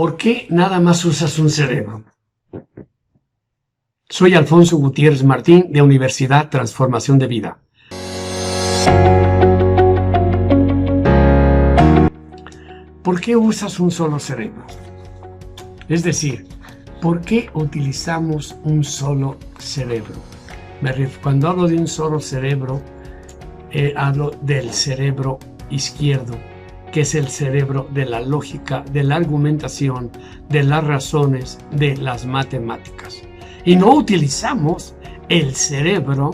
¿Por qué nada más usas un cerebro? Soy Alfonso Gutiérrez Martín de Universidad Transformación de Vida. ¿Por qué usas un solo cerebro? Es decir, ¿por qué utilizamos un solo cerebro? Cuando hablo de un solo cerebro, hablo del cerebro izquierdo, que es el cerebro de la lógica, de la argumentación, de las razones, de las matemáticas. Y no utilizamos el cerebro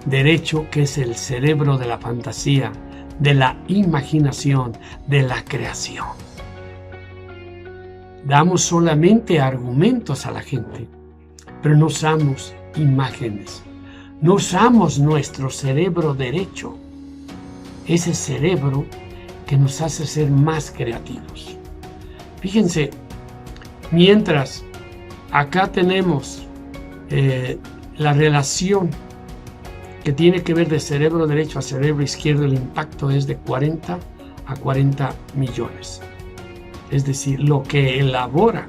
derecho, que es el cerebro de la fantasía, de la imaginación, de la creación. Damos solamente argumentos a la gente, pero no usamos imágenes. No usamos nuestro cerebro derecho, ese cerebro que nos hace ser más creativos. Fíjense, mientras acá tenemos la relación que tiene que ver de cerebro derecho a cerebro izquierdo, el impacto es de 40 a 40 millones. Es decir, lo que elabora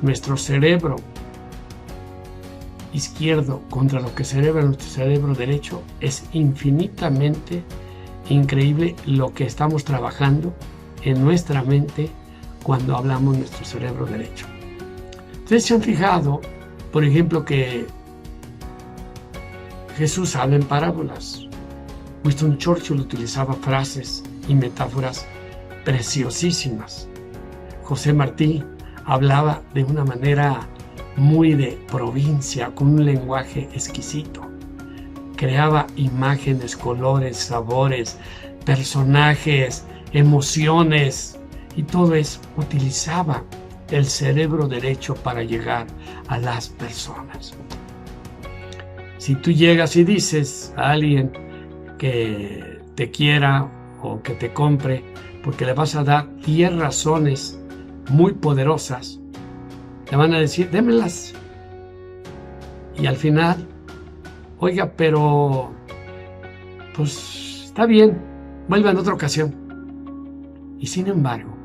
nuestro cerebro izquierdo contra lo que celebra nuestro cerebro derecho es infinitamente increíble lo que estamos trabajando en nuestra mente cuando hablamos de nuestro cerebro derecho. Ustedes se han fijado, por ejemplo, que Jesús habla en parábolas. Winston Churchill utilizaba frases y metáforas preciosísimas. José Martí hablaba de una manera muy de provincia, con un lenguaje exquisito. Creaba imágenes, colores, sabores, personajes, emociones, y todo eso utilizaba el cerebro derecho para llegar a las personas. Si tú llegas y dices a alguien que te quiera o que te compre, porque le vas a dar 10 razones muy poderosas, te van a decir, démelas. Y al final, oiga, pero pues está bien, vuelva en otra ocasión. Y sin embargo,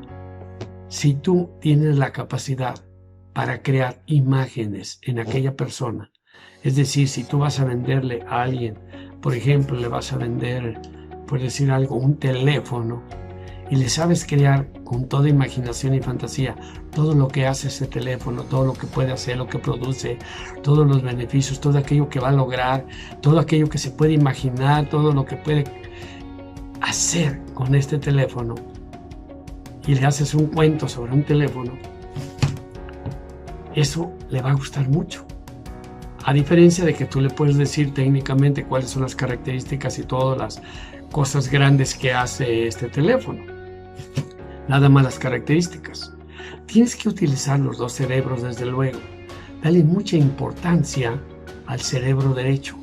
si tú tienes la capacidad para crear imágenes en aquella persona, es decir, si tú vas a venderle a alguien, por ejemplo, le vas a vender, por decir algo, un teléfono, y le sabes crear con toda imaginación y fantasía todo lo que hace ese teléfono, todo lo que puede hacer, lo que produce, todos los beneficios, todo aquello que va a lograr, todo aquello que se puede imaginar, todo lo que puede hacer con este teléfono, y le haces un cuento sobre un teléfono, eso le va a gustar mucho. A diferencia de que tú le puedes decir técnicamente cuáles son las características y todas las cosas grandes que hace este teléfono. Nada más las características. Tienes que utilizar los dos cerebros, desde luego. Dale mucha importancia al cerebro derecho,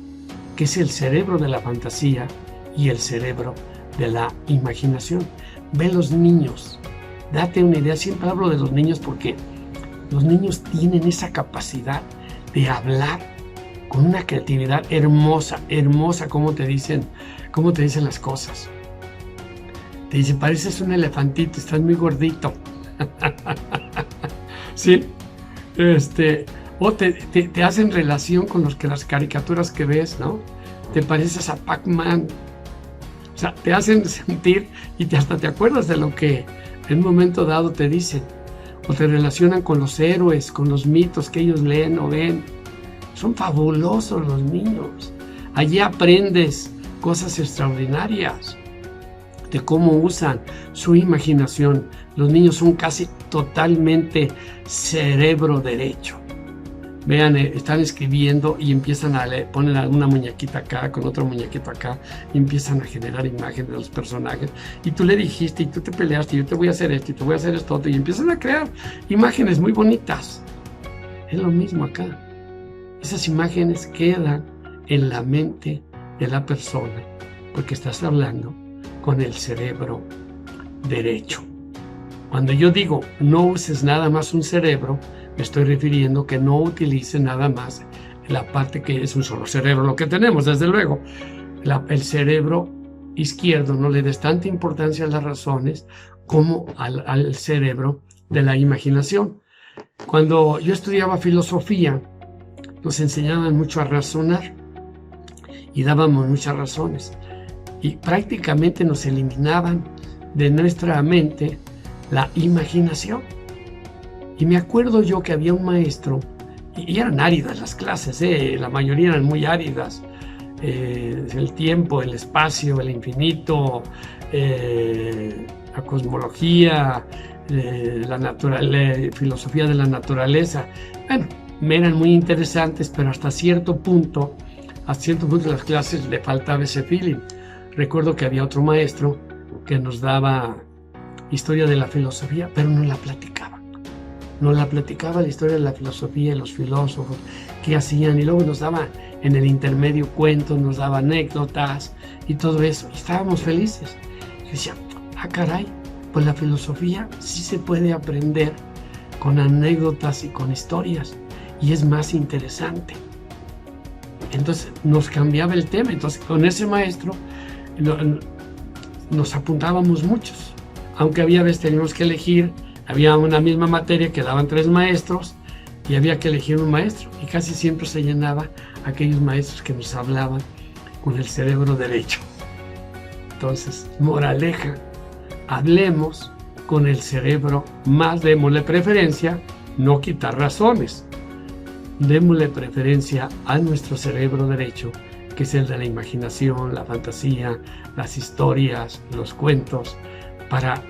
que es el cerebro de la fantasía y el cerebro de la imaginación. Ve los niños. Date una idea. Siempre hablo de los niños porque los niños tienen esa capacidad de hablar con una creatividad hermosa, hermosa, como te dicen las cosas. Te dicen, pareces un elefantito, estás muy gordito. Sí, o te hacen relación con las caricaturas que ves, ¿no? Te pareces a Pac-Man. O sea, te hacen sentir y hasta te acuerdas de lo que en un momento dado te dicen. O te relacionan con los héroes, con los mitos que ellos leen o ven. Son fabulosos los niños. Allí aprendes cosas extraordinarias de cómo usan su imaginación. Los niños son casi totalmente cerebro derecho. Vean, están escribiendo y empiezan a leer, ponen una muñequita acá con otra muñequita acá y empiezan a generar imágenes de los personajes. Y tú le dijiste y tú te peleaste y yo te voy a hacer esto y te voy a hacer esto otro, y empiezan a crear imágenes muy bonitas. Es lo mismo acá. Esas imágenes quedan en la mente de la persona porque estás hablando con el cerebro derecho. Cuando yo digo no uses nada más un cerebro, me estoy refiriendo que no utilice nada más la parte que es un solo cerebro, lo que tenemos, desde luego. El cerebro izquierdo, no le des tanta importancia a las razones como al cerebro de la imaginación. Cuando yo estudiaba filosofía, nos enseñaban mucho a razonar y dábamos muchas razones. Y prácticamente nos eliminaban de nuestra mente la imaginación. Y me acuerdo yo que había un maestro, y eran áridas las clases, la mayoría eran muy áridas. El tiempo, el espacio, el infinito, la cosmología, la filosofía de la naturaleza. Bueno, me eran muy interesantes, pero hasta cierto punto de las clases le faltaba ese feeling. Recuerdo que había otro maestro que nos daba historia de la filosofía, pero no la platicaba. No la platicaba la historia de la filosofía, los filósofos, qué hacían, y luego nos daba en el intermedio cuentos, nos daba anécdotas y todo eso. Y estábamos felices. Y decía, caray, pues la filosofía sí se puede aprender con anécdotas y con historias, y es más interesante. Entonces nos cambiaba el tema. Entonces con ese maestro nos apuntábamos muchos, aunque había veces teníamos que elegir. Había una misma materia que daban 3 maestros y había que elegir un maestro, y casi siempre se llenaba aquellos maestros que nos hablaban con el cerebro derecho. Entonces, moraleja, hablemos con el cerebro más, démosle preferencia, no quitar razones. Démosle preferencia a nuestro cerebro derecho, que es el de la imaginación, la fantasía, las historias, los cuentos, para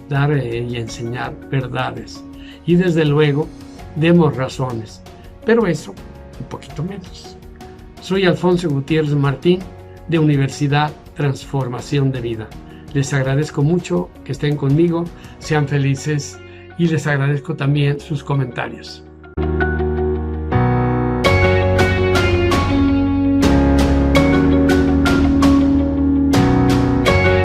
dar y enseñar verdades. Y desde luego, demos razones, pero eso un poquito menos. Soy Alfonso Gutiérrez Martín, de Universidad Transformación de Vida. Les agradezco mucho que estén conmigo, sean felices, y les agradezco también sus comentarios.